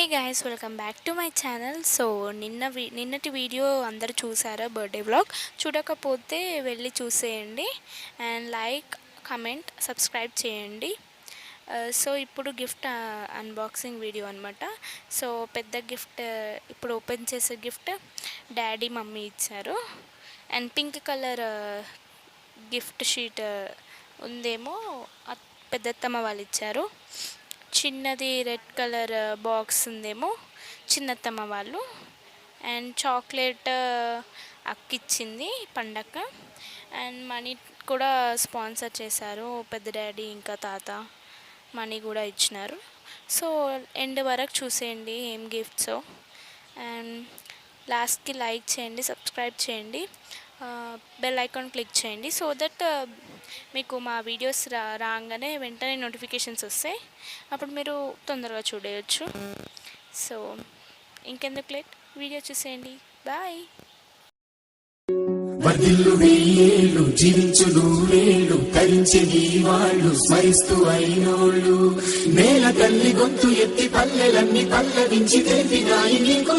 Hey guys, welcome back to my channel. So నిన్నటి video అందరు చూసారా? Birthday vlog. చూడకపోతే వెళ్ళి చూసేయండి అండ్ లైక్, కమెంట్, సబ్స్క్రైబ్ చేయండి. సో ఇప్పుడు గిఫ్ట్ అన్బాక్సింగ్ వీడియో అనమాట. సో పెద్ద గిఫ్ట్, ఇప్పుడు ఓపెన్ చేసే గిఫ్ట్ డాడీ మమ్మీ ఇచ్చారు. And pink colour gift sheet ఉందేమో పెద్దత్తమ్మ వాళ్ళు ఇచ్చారు. చిన్నది రెడ్ కలర్ బాక్స్ ఉందేమో చిన్నత్తమ్మ వాళ్ళు. అండ్ చాక్లెట్ అక్కిచ్చింది పండగ. అండ్ మనీ కూడా స్పాన్సర్ చేశారు పెద్ద డాడీ, ఇంకా తాత మనీ కూడా ఇచ్చినారు. సో ఎండ్ వరకు చూసేయండి ఏం గిఫ్ట్సో. అండ్ లాస్ట్కి లైక్ చేయండి, సబ్స్క్రైబ్ చేయండి, బెల్ ఐకాన్ క్లిక్ చేయండి. సో దట్ మీకు మా వీడియోస్ రాగానే వెంటనే నోటిఫికేషన్స్ వస్తాయి. అప్పుడు మీరు తొందరగా చూడవచ్చు. సో ఇంకెందుకు లేట్, వీడియో చూసేయండి. బాయ్. వర్ధిల్లు వెయ్యేళ్ళు జీవించు నూరేళ్ళు తరించి నీ వాళ్ళు స్మరిస్తూ అయినోళ్ళు నేల తల్లి గొంతు ఎత్తి పల్లెలన్నీ పల్లవించి తెలిపినాయి నీకు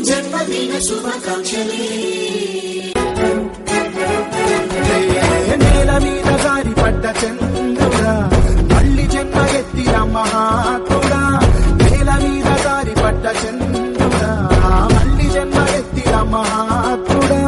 జన్మదిన శుభాకాంక్షలే. నేల మీద జారి పడ్డ చంద్రుడా మళ్ళీ జన్మ ఎత్తిన మహాత్ముడా. నేల మీద జారి పడ్డ చంద్రుడా మళ్ళీ జన్మ ఎత్తిన మహాత్ముడా.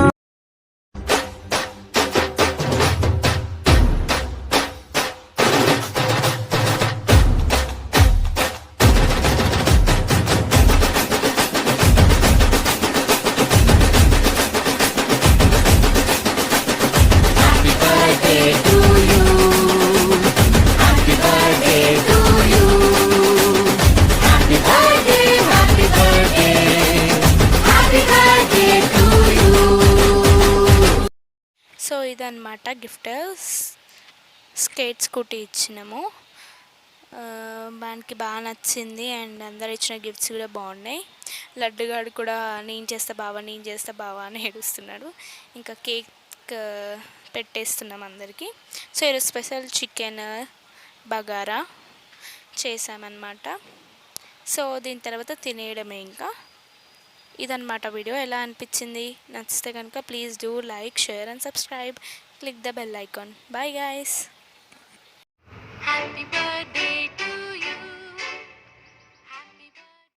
సో ఇదన్నమాట గిఫ్ట్. స్కేట్ స్కూటీ ఇచ్చినాము. దానికి బాగా నచ్చింది. అండ్ అందరు ఇచ్చిన గిఫ్ట్స్ కూడా బాగున్నాయి. లడ్డుగాడు కూడా నేను చేస్తా బావా అని ఏడుస్తున్నాడు. ఇంకా కేక్ పెట్టేస్తున్నాం అందరికీ. సో ఈరోజు స్పెషల్ చికెన్ బగారా చేసామన్నమాట. సో దీని తర్వాత తినేయడమే. ఇంకా ఇదన్నమాట వీడియో. ఎలా అనిపించింది? నచ్చితే కనుక please do like, share and subscribe. Click the bell icon. Bye guys. Happy birthday to